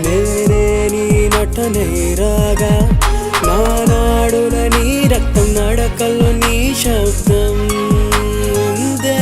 నేనే నీ నటనే రాగా నా నాడుల నీ రక్తం నడకల్లో నీ శబ్దం ఉందే